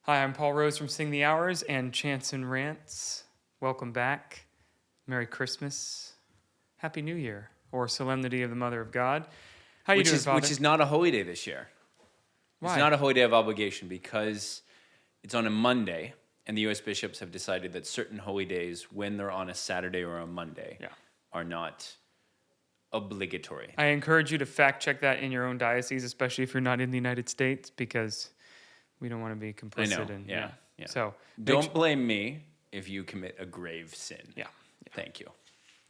Hi, I'm Paul Rose from Sing the Hours and Chants and Rants. Welcome back. Merry Christmas. Happy New Year, or Solemnity of the Mother of God. How you doing, Father? Which is not a holy day this year. Why? It's not a holy day of obligation because it's on a Monday, and the U.S. bishops have decided that certain holy days, when they're on a Saturday or a Monday, are not obligatory. I encourage you to fact check that in your own diocese, especially if you're not in the United States, because we don't want to be complicit. I know. Yeah. So don't blame me if you commit a grave sin. Yeah. Thank you.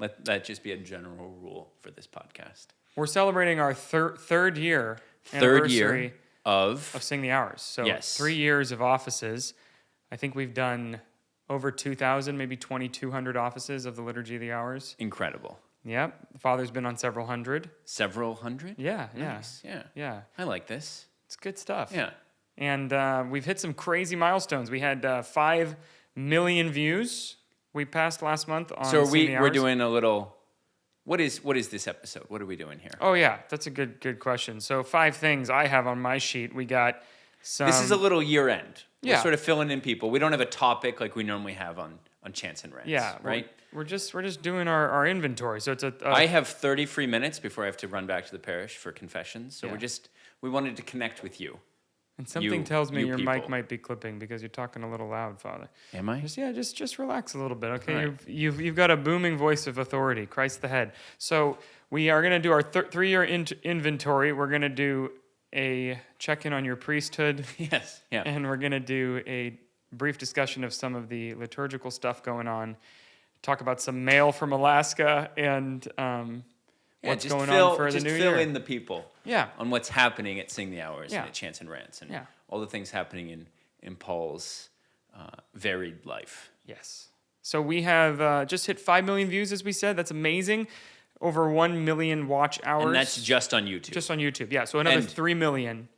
Let that just be a general rule for this podcast. We're celebrating our third year anniversary of Sing the Hours. So 3 years of offices. I think we've done over 2,000, maybe 2,200 offices of the Liturgy of the Hours. Incredible. Yep. The Father's been on several hundred. Several hundred? Yeah. Nice. Yeah. I like this. It's good stuff. Yeah. And we've hit some crazy milestones. We had 5 million views. We passed last month on So Sing the Hours. we're doing a little... What is this episode? What are we doing here? Oh, yeah. That's a good question. So 5 things I have on my sheet. We got some... This is a little year-end. Yeah. We're sort of filling in people. We don't have a topic like we normally have on Chants and Rants. Yeah. Right? We're just doing our inventory. So it's I have 30 free minutes before I have to run back to the parish for confessions. So Yeah. we wanted to connect with you. And something tells me your people. mic might be clipping because you're talking a little loud, Father. Am I? Just relax a little bit, okay? Right. You've got a booming voice of authority, Christ the head. So we are going to do our 3-year inventory. We're going to do a check-in on your priesthood. Yes. Yeah. And we're going to do a brief discussion of some of the liturgical stuff going on. Talk about some mail from Alaska and what's going on for the new year. Just fill in the people. Yeah. On what's happening at Sing the Hours Yeah. and at Chants and Rants and Yeah. all the things happening in Paul's varied life. Yes. So we have just hit 5 million views, as we said. That's amazing. Over 1 million watch hours. And that's just on YouTube. Just on YouTube, yeah. So another 3 million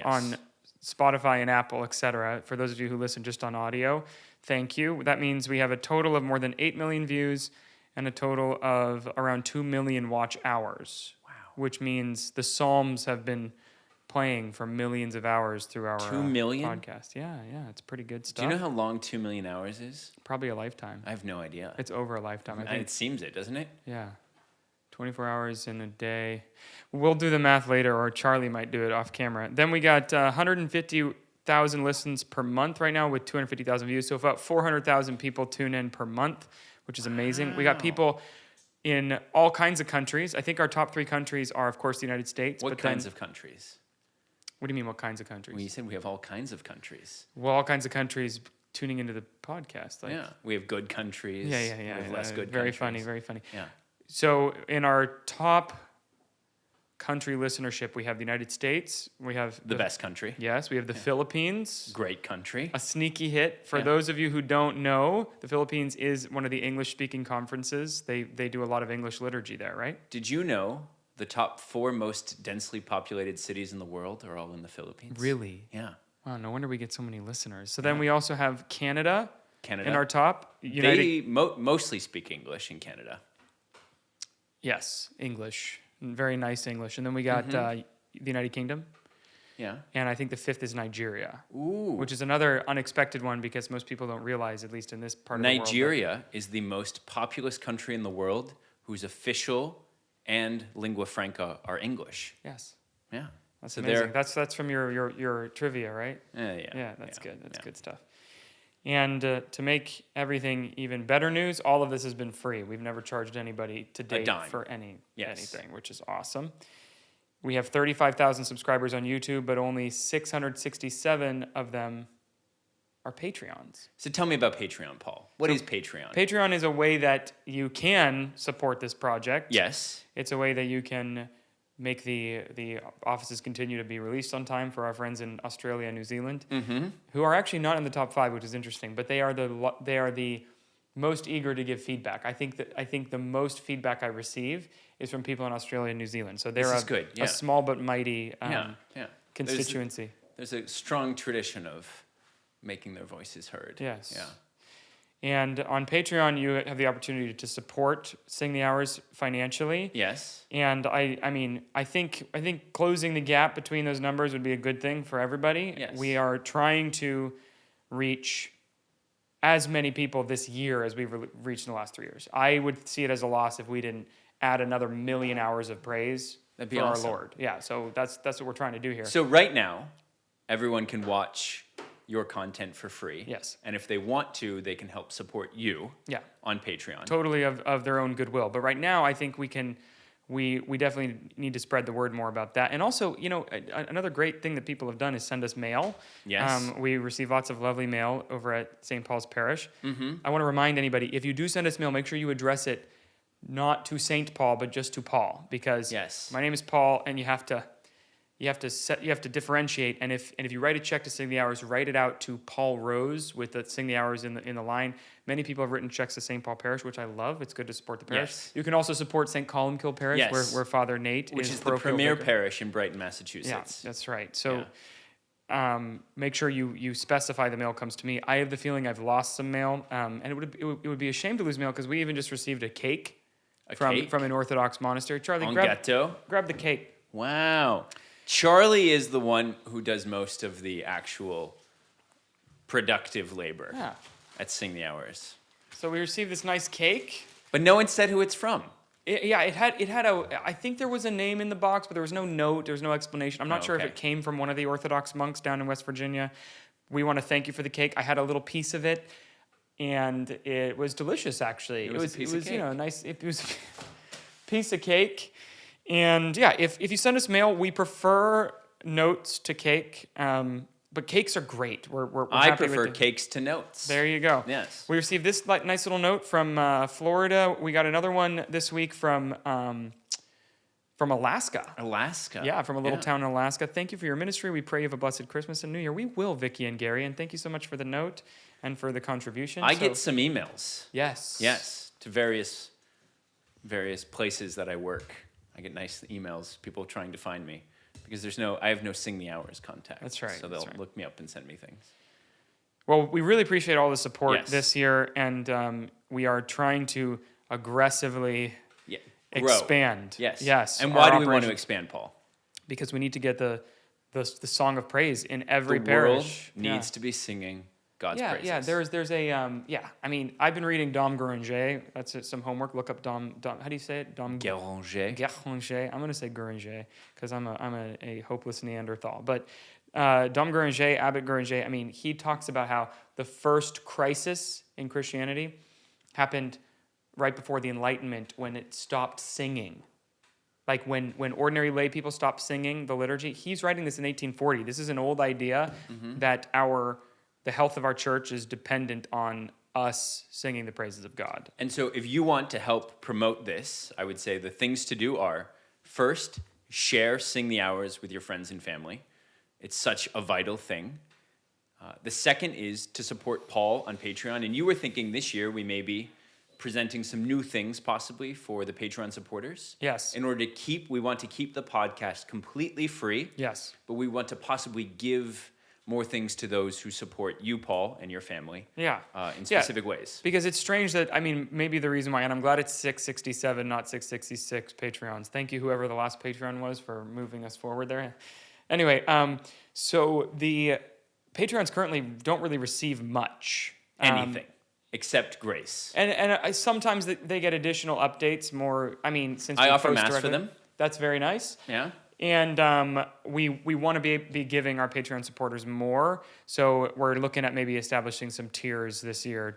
on Spotify and Apple, etc. For those of you who listen just on audio, thank you. That means we have a total of more than 8 million views and a total of around 2 million watch hours. Wow. Which means the Psalms have been playing for millions of hours through our 2 million? podcast. Yeah, it's pretty good stuff. Do you know how long 2 million hours is? Probably a lifetime. I have no idea. It's over a lifetime, I think. It seems it, doesn't it? Yeah. 24 hours in a day. We'll do the math later, or Charlie might do it off camera. Then we got 150,000 listens per month right now with 250,000 views. So about 400,000 people tune in per month, which is amazing. Wow. We got people in all kinds of countries. I think our top 3 countries are, of course, the United States. What kinds of countries? What do you mean, what kinds of countries? Well, you said we have all kinds of countries. Well, all kinds of countries tuning into the podcast. Yeah. We have good countries. Yeah. We have less good very countries. Very funny. Yeah. So in our top country listenership, we have the United States. We have the best country. Yes, we have the Philippines. Great country. A sneaky hit. For those of you who don't know, the Philippines is one of the English-speaking conferences. They do a lot of English liturgy there, right? Did you know the top 4 most densely populated cities in the world are all in the Philippines? Really? Yeah. Wow, no wonder we get so many listeners. So then we also have Canada in our top. They mostly speak English in Canada. Yes, English. Very nice English. And then we got the United Kingdom. Yeah. And I think the 5th is Nigeria. Ooh. Which is another unexpected one because most people don't realize, at least in this part of the world. Nigeria is the most populous country in the world whose official and lingua franca are English. Yes. Yeah. That's amazing. That's from your trivia, right? Yeah, that's good. That's good stuff. And to make everything even better news, all of this has been free. We've never charged anybody to date for anything, which is awesome. We have 35,000 subscribers on YouTube, but only 667 of them are Patreons. So tell me about Patreon, Paul. What is Patreon? Patreon is a way that you can support this project. Yes. It's a way that you can make the offices continue to be released on time for our friends in Australia and New Zealand, who are actually not in the top 5, which is interesting, but they are the most eager to give feedback. I think the most feedback I receive is from people in Australia and New Zealand. So they're a small but mighty constituency. There's a strong tradition of making their voices heard. Yes. Yeah. And on Patreon, you have the opportunity to support Sing the Hours financially. Yes. And I think closing the gap between those numbers would be a good thing for everybody. Yes. We are trying to reach as many people this year as we've reached in the last 3 years. I would see it as a loss if we didn't add another 1 million hours of praise for awesome. our Lord. Yeah, so that's what we're trying to do here. So right now, everyone can watch your content for free. Yes. And if they want to, they can help support you on Patreon. Totally of their own goodwill. But right now, I think we definitely need to spread the word more about that. And also, another great thing that people have done is send us mail. Yes. We receive lots of lovely mail over at St. Paul's Parish. Mm-hmm. I want to remind anybody, if you do send us mail, make sure you address it not to St. Paul, but just to Paul. Because my name is Paul, and you have to differentiate, and if you write a check to Sing the Hours, write it out to Paul Rose with the Sing the Hours in the line. Many people have written checks to St. Paul Parish, which I love. It's good to support the parish. Yes. You can also support St. Columkill Parish, where Father Nate which is the premier parish in Brighton, Massachusetts. Yeah, that's right. So make sure you specify the mail comes to me. I have the feeling I've lost some mail, and it would be a shame to lose mail because we even just received a cake from an Orthodox monastery. Charlie, grab the cake. Wow. Charlie is the one who does most of the actual productive labor at Sing the Hours. So we received this nice cake. But no one said who it's from. It had I think there was a name in the box, but there was no note, there was no explanation. I'm not sure if it came from one of the Orthodox monks down in West Virginia. We want to thank you for the cake. I had a little piece of it, and it was delicious, actually. It was nice. It was a piece of cake. And if you send us mail, we prefer notes to cake, but cakes are great. We're I happy prefer with cakes to notes. There you go. Yes. We received this nice little note from Florida. We got another one this week from Alaska. Alaska. Yeah, from a little town in Alaska. Thank you for your ministry. We pray you have a blessed Christmas and New Year. We will, Vicky and Gary, and thank you so much for the note and for the contribution. I get some emails. Yes. Yes, to various places that I work. I get nice emails, people trying to find me, because I have no Sing the Hours contact. That's right. So they'll look me up and send me things. Well, we really appreciate all the support this year, and we are trying to aggressively expand. Yes. And why do we want to expand, Paul? Because we need to get the song of praise in every The parish. world needs to be singing God's praises. Yeah, there's a I mean, I've been reading Dom Guéranger. That's some homework. Look up Dom. How do you say it? Dom Guéranger. Guéranger. I'm gonna say Guéranger because I'm a hopeless Neanderthal. But Dom Guéranger, Abbot Guéranger. I mean, he talks about how the first crisis in Christianity happened right before the Enlightenment, when it stopped singing. Like when ordinary lay people stopped singing the liturgy. He's writing this in 1840. This is an old idea that the health of our church is dependent on us singing the praises of God. And so if you want to help promote this, I would say the things to do are, first, share Sing the Hours with your friends and family. It's such a vital thing. The second is to support Paul on Patreon. And you were thinking this year we may be presenting some new things possibly for the Patreon supporters. Yes. We want to keep the podcast completely free. Yes. But we want to possibly give more things to those who support you, Paul, and your family. In specific ways. Because it's strange that, maybe the reason why, and I'm glad it's 667, not 666 Patreons. Thank you, whoever the last Patreon was, for moving us forward there. Anyway, so the Patreons currently don't really receive much. Anything. Except grace. And sometimes they get additional updates more, since I we offer post Mass directly, for them. That's very nice. Yeah. And we want to be giving our Patreon supporters more. So we're looking at maybe establishing some tiers this year,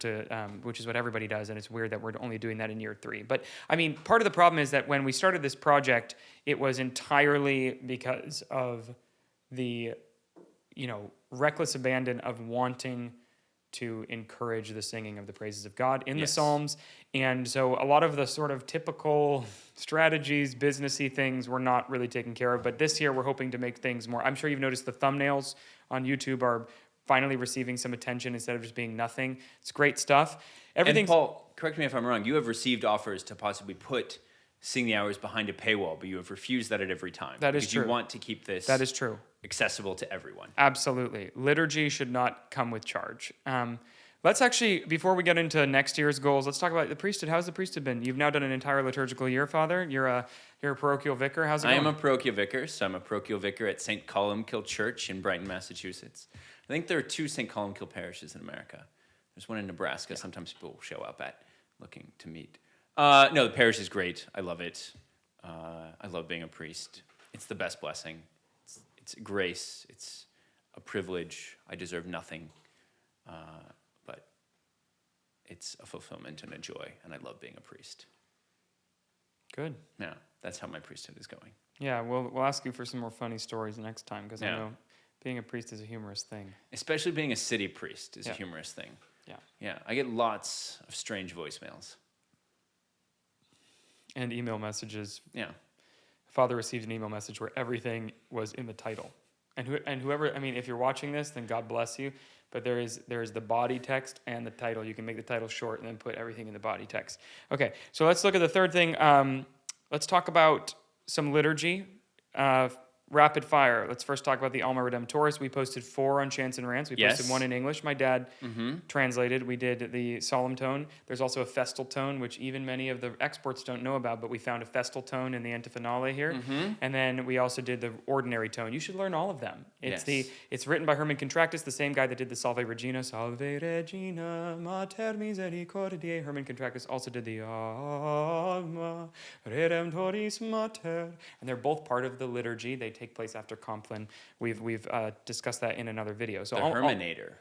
which is what everybody does. And it's weird that we're only doing that in year 3. But part of the problem is that when we started this project, it was entirely because of the, reckless abandon of wanting to encourage the singing of the praises of God in the Psalms. And so a lot of the sort of typical strategies, businessy things were not really taken care of. But this year we're hoping to make things more. I'm sure you've noticed the thumbnails on YouTube are finally receiving some attention instead of just being nothing. It's great stuff. And Paul, correct me if I'm wrong, you have received offers to possibly put Sing the Hours behind a paywall, but you have refused that at every time. That is true. Because you want to keep this that is true. accessible to everyone. Absolutely. Liturgy should not come with charge. Let's actually, before we get into next year's goals, let's talk about the priesthood. How's the priesthood been? You've now done an entire liturgical year, Father. You're a parochial vicar. How's it going? I am a parochial vicar, so I'm a parochial vicar at St. Columkill Church in Brighton, Massachusetts. I think there are 2 St. Columkill parishes in America. There's one in Nebraska. Yeah. Sometimes people show up at looking to meet. No, the parish is great. I love it. I love being a priest. It's the best blessing. It's grace. It's a privilege. I deserve nothing. But it's a fulfillment and a joy, and I love being a priest. Good. Yeah, that's how my priesthood is going. Yeah, we'll ask you for some more funny stories next time, because I know being a priest is a humorous thing. Especially being a city priest is a humorous thing. Yeah. Yeah, I get lots of strange voicemails. And email messages. Yeah. Father received an email message where everything was in the title. And whoever, I mean, if you're watching this, then God bless you. But there is the body text and the title. You can make the title short and then put everything in the body text. Okay, so let's look at the third thing. Let's talk about some liturgy. Rapid fire. Let's first talk about the Alma Redemptoris. We posted 4 on Chants and Rants. We posted 1 in English. My dad translated. We did the solemn tone. There's also a festal tone, which even many of the experts don't know about, but we found a festal tone in the Antiphonale here. And then we also did the ordinary tone. You should learn all of them. It's written by Herman Contractus, the same guy that did the Salve Regina. Salve Regina, Mater Misericordiae. Herman Contractus also did the Alma Redemptoris Mater. And they're both part of the liturgy. They take place after Compline. We've discussed that in another video. So the Herminator.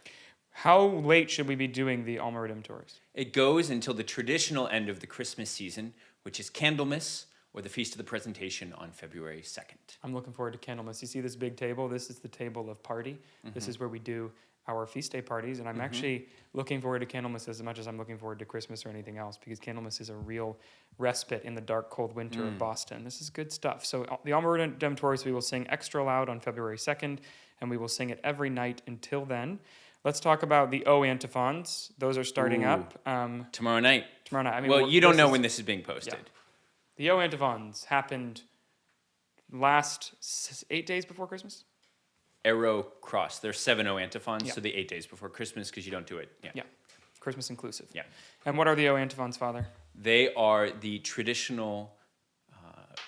How late should we be doing the Alma Redemptoris? It goes until the traditional end of the Christmas season, which is Candlemas, or the Feast of the Presentation on February 2nd. I'm looking forward to Candlemas. You see this big table? This is the table of party. This is where we do our feast day parties, and I'm actually looking forward to Candlemas as much as I'm looking forward to Christmas or anything else, because Candlemas is a real respite in the dark, cold winter of Boston. This is good stuff. So the Alma Redemptoris we will sing extra loud on February 2nd, and we will sing it every night until then. Let's talk about the O Antiphons. Those are starting up. Tomorrow night. Tomorrow night. I mean, well, you don't know when this is being posted. Yeah. The O Antiphons happened last 8 days before Christmas? Arrow cross. There's 7 O Antiphons, so the 8 days before Christmas, because you don't do it. Yeah, Christmas inclusive. Yeah. And what are the O Antiphons, Father? They are the traditional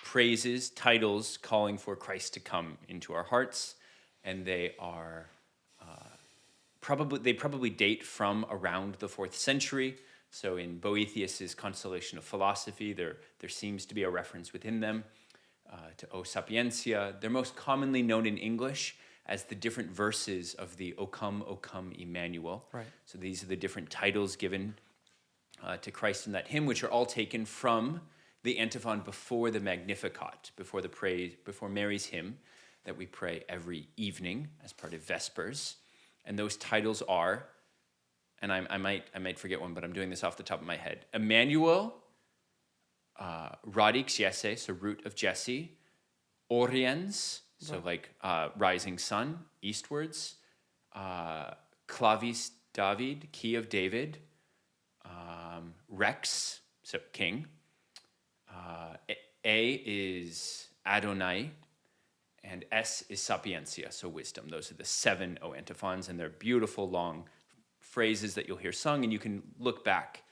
praises, titles calling for Christ to come into our hearts, and they are probably date from around the 4th century. So in Boethius's Consolation of Philosophy, there seems to be a reference within them to O Sapientia. They're most commonly known in English as the different verses of the O come, Emmanuel. Right. So these are the different titles given to Christ in that hymn, which are all taken from the antiphon before the Magnificat, before Mary's hymn that we pray every evening as part of Vespers. And those titles are, and I might forget one, but I'm doing this off the top of my head. Emmanuel, Radix Jesse, so root of Jesse, Oriens, so like rising sun, eastwards, Clavis David, key of David, Rex, so king, A is Adonai, and S is Sapientia, so wisdom. Those are the 7 O Antiphons, and they're beautiful long phrases that you'll hear sung, and you can look back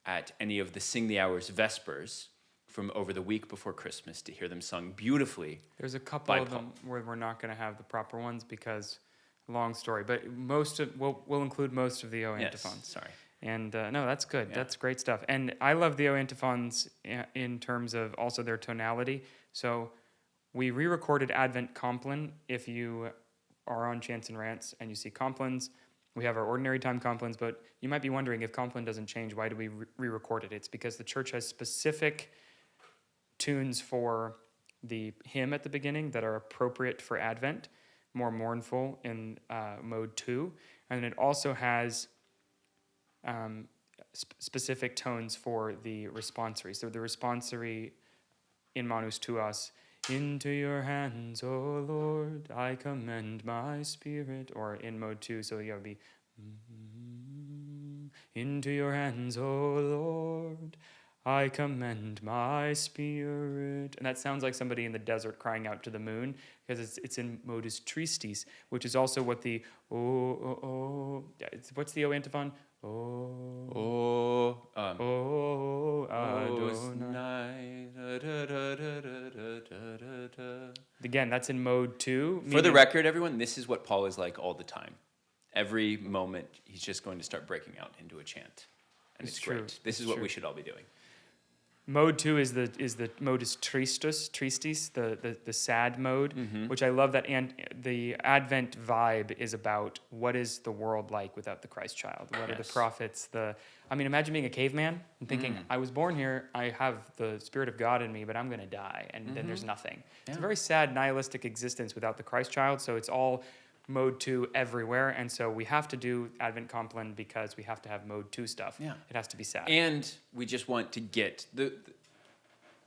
at any of the Sing the Hours Vespers from over the week before Christmas to hear them sung beautifully. There's a couple of them where we're not going to have the proper ones because, long story, but we'll include most of the O Antiphons. Yes, sorry. And no, that's good. Yeah. That's great stuff. And I love the O Antiphons in terms of also their tonality. So we re-recorded Advent Compline. If you are on Chants and Rants and you see Complines, we have our ordinary time Complines, but you might be wondering if Compline doesn't change, why do we re-record it? It's because the church has specific tunes for the hymn at the beginning that are appropriate for Advent, more mournful in mode 2. And it also has specific tones for the responsory. So the responsory in Manus Tuas, into your hands, O Lord, I commend my spirit, or in mode 2, so you gotta be into your hands, O Lord, I commend my spirit. And that sounds like somebody in the desert crying out to the moon, because it's in modus tristis, which is also what the what's the O antiphon? Again, that's in mode 2. For the record, everyone, this is what Paul is like all the time. Every moment, he's just going to start breaking out into a chant. And it's true. great. This is what we should all be doing. Mode 2 is the modus tristis, the sad mode, which I love that. And the Advent vibe is about what is the world like without the Christ child? What are the prophets? Imagine being a caveman and thinking, I was born here, I have the Spirit of God in me, but I'm going to die, and then there's nothing. Yeah. It's a very sad, nihilistic existence without the Christ child, so it's all mode 2 everywhere, and so we have to do Advent Compline because we have to have mode 2 stuff. Yeah. It has to be sad. And we just want to get the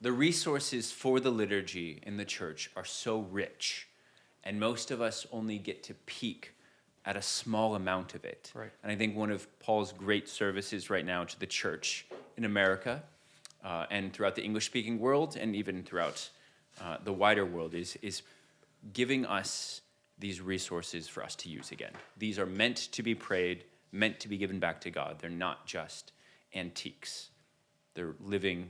resources for the liturgy in the church are so rich, and most of us only get to peek at a small amount of it. Right. And I think one of Paul's great services right now to the church in America and throughout the English-speaking world and even throughout the wider world is giving us these resources for us to use again. These are meant to be prayed, meant to be given back to God. They're not just antiques. They're living,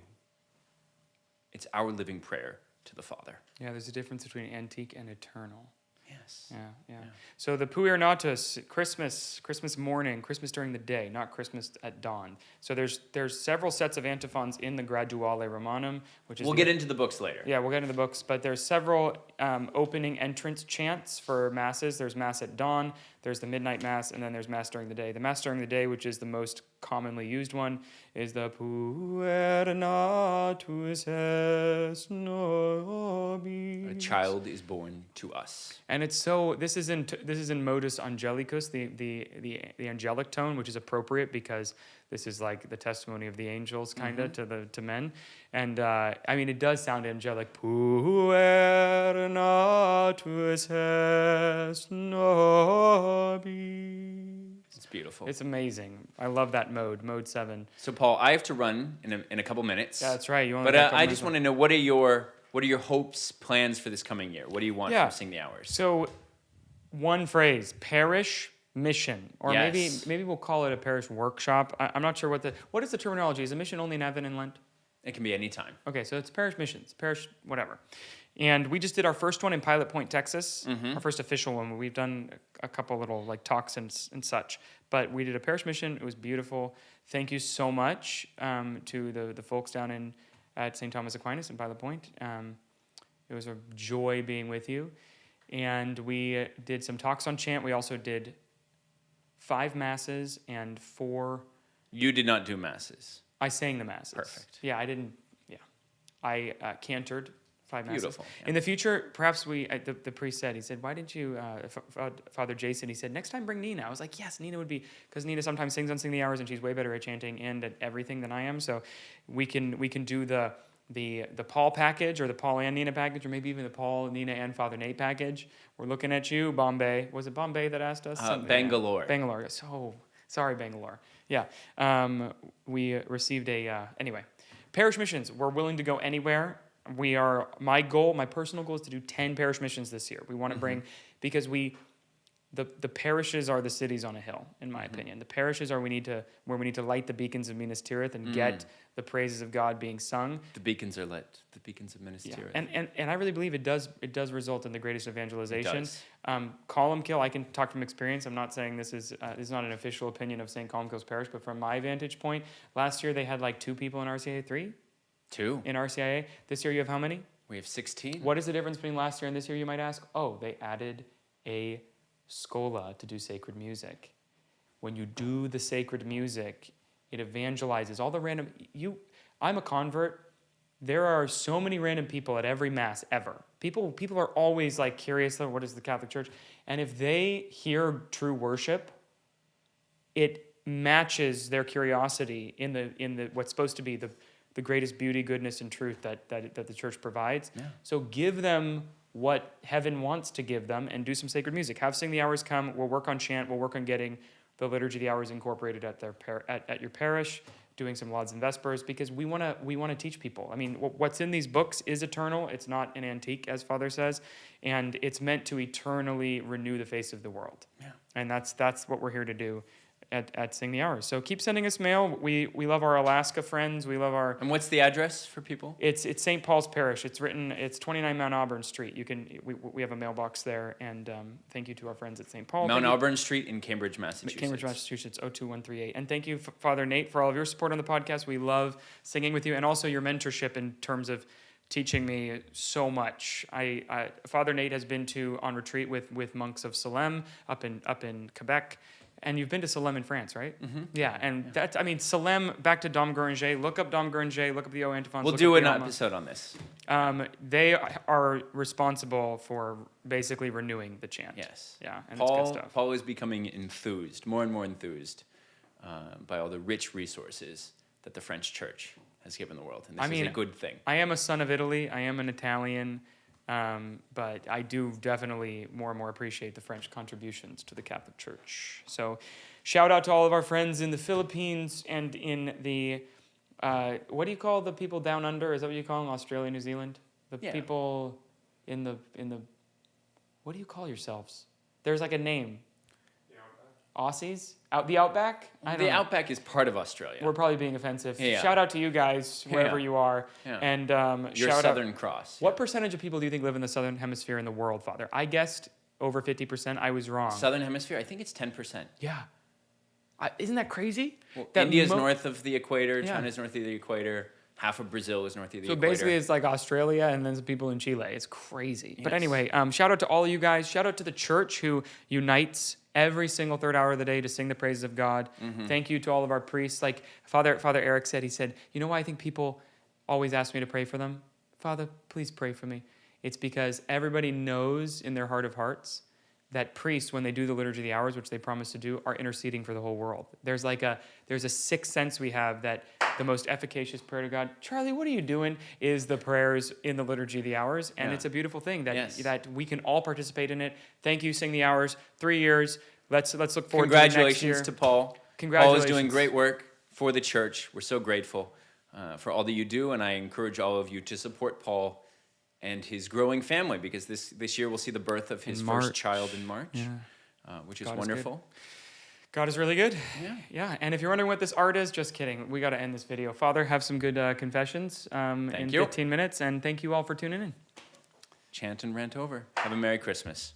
it's our living prayer to the Father. Yeah, there's a difference between antique and eternal. Yes. Yeah. So the Puer Natus, Christmas morning, Christmas during the day, not Christmas at dawn. So there's several sets of antiphons in the Graduale Romanum, which is... We'll get into the books later. Yeah, we'll get into the books, but there's several opening entrance chants for masses. There's Mass at dawn, there's the midnight Mass, and then there's Mass during the day. The Mass during the day, which is the most commonly used one, is the Puer Natus est nobis. A child is born to us. And it's this is in modus angelicus, the angelic tone, which is appropriate because this is like the testimony of the angels, kind of to men, and it does sound angelic. Puer natus est nobis. It's beautiful. It's amazing. I love that mode 7. So Paul, I have to run in a couple minutes. Yeah, that's right. But I just want to know, what are your hopes, plans for this coming year? What do you want from Sing the Hours? So, one phrase: parish mission, or yes. maybe we'll call it a parish workshop. I'm not sure what is the terminology. Is a mission only in Advent and Lent? It can be any time. Okay, so it's parish missions, parish whatever. And we just did our first one in Pilot Point, Texas, our first official one. We've done a couple little talks and such, but we did a parish mission. It was beautiful. Thank you so much to the folks down at St. Thomas Aquinas in Pilot Point. It was a joy being with you. And we did some talks on chant. We also did 5 masses and 4... You did not do masses. I sang the masses. Perfect. Yeah, I didn't... Yeah. I cantored 5 masses. Beautiful. Yeah. In the future, perhaps the priest said, he said, why didn't you... Father Jason, he said, next time bring Nina. I was like, yes, Nina would be... Because Nina sometimes sings on Sing the Hours, and she's way better at chanting and at everything than I am. So we can do the Paul package, or the Paul and Nina package, or maybe even the Paul, Nina, and Father Nate package. We're looking at you, Bombay. Was it Bombay that asked us? Bangalore. Yeah. Bangalore. So sorry, Bangalore. Yeah. We received anyway. Parish missions. We're willing to go anywhere. My personal goal is to do 10 parish missions this year. We want to bring, because the parishes are the cities on a hill, in my opinion. The parishes are where we need to light the beacons of Minas Tirith and get the praises of God being sung. The beakins are lit. The beacons of Minas Tirith. And I really believe it does result in the greatest evangelization. It does. Columkill, I can talk from experience. I'm not saying this is not an official opinion of St. Columkill's parish, but from my vantage point, last year they had 2 people in RCIA, 3? 2. In RCIA. This year you have how many? We have 16. What is the difference between last year and this year, you might ask? Oh, they added a scola to do sacred music. When you do the sacred music, it evangelizes all the random... I'm a convert. There are so many random people at every Mass ever. People are always curious, what is the Catholic Church? And if they hear true worship, it matches their curiosity in the what's supposed to be the greatest beauty, goodness, and truth that the Church provides. Yeah. So give them what heaven wants to give them, and do some sacred music. Have Sing the Hours come. We'll work on chant. We'll work on getting the Liturgy of the Hours incorporated at your parish, doing some Lauds and Vespers, because we want to teach people. I mean, what's in these books is eternal. It's not an antique, as Father says, and it's meant to eternally renew the face of the world. Yeah. And that's what we're here to do. at Sing the Hours. So keep sending us mail. We love our Alaska friends. We love our... And what's the address for people? It's St. Paul's Parish. It's 29 Mount Auburn Street. We have a mailbox there, and thank you to our friends at St. Paul. Mount Auburn Street in Cambridge, Massachusetts. Cambridge, Massachusetts, 02138. And thank you, Father Nate, for all of your support on the podcast. We love singing with you, and also your mentorship in terms of teaching me so much. Father Nate has been on retreat with monks of Salem up in Quebec. And you've been to Salem in France, right? Mm-hmm. Yeah, and Salem, back to Dom Guéranger. Look up Dom Guéranger, look up the O Antiphons. We'll do an episode on this. They are responsible for basically renewing the chant. Yes. Yeah, and it's good stuff. Paul is becoming enthused, more and more enthused, by all the rich resources that the French church has given the world. And this is a good thing. I am a son of Italy. I am an Italian. But I do definitely more and more appreciate the French contributions to the Catholic Church. So shout out to all of our friends in the Philippines and in the, what do you call the people down under? Is that what you call them? Australia, New Zealand? The people in the, what do you call yourselves? There's like a name. Aussies? The Outback? The Outback is part of Australia. We're probably being offensive. Yeah. Shout out to you guys, wherever you are. Yeah. And your shout Southern out. Cross. What percentage of people do you think live in the Southern Hemisphere in the world, Father? I guessed over 50%. I was wrong. Southern Hemisphere? I think it's 10%. Yeah. Isn't that crazy? Well, India's north of the equator. China's north of the equator. Half of Brazil is north of the equator. So basically it's like Australia and then some people in Chile. It's crazy. Yes. But anyway, shout out to all of you guys. Shout out to the church who unites every single third hour of the day to sing the praises of God. Mm-hmm. Thank you to all of our priests. Like Father Eric said, he said, you know why I think people always ask me to pray for them? Father, please pray for me. It's because everybody knows in their heart of hearts that priests, when they do the Liturgy of the Hours, which they promise to do, are interceding for the whole world. There's a sixth sense we have that the most efficacious prayer to God, Charlie, what are you doing, is the prayers in the Liturgy of the Hours. And it's a beautiful thing that we can all participate in it. Thank you, Sing the Hours. 3 years. Let's look forward to next year. Congratulations to Paul. Paul is doing great work for the church. We're so grateful for all that you do, and I encourage all of you to support Paul and his growing family, because this year we'll see the birth of his first child in March, which is wonderful. God is really good. Yeah. And if you're wondering what this art is, just kidding. We got to end this video. Father, have some good confessions in 15 minutes, and thank you all for tuning in. Chant and rant over. Have a Merry Christmas.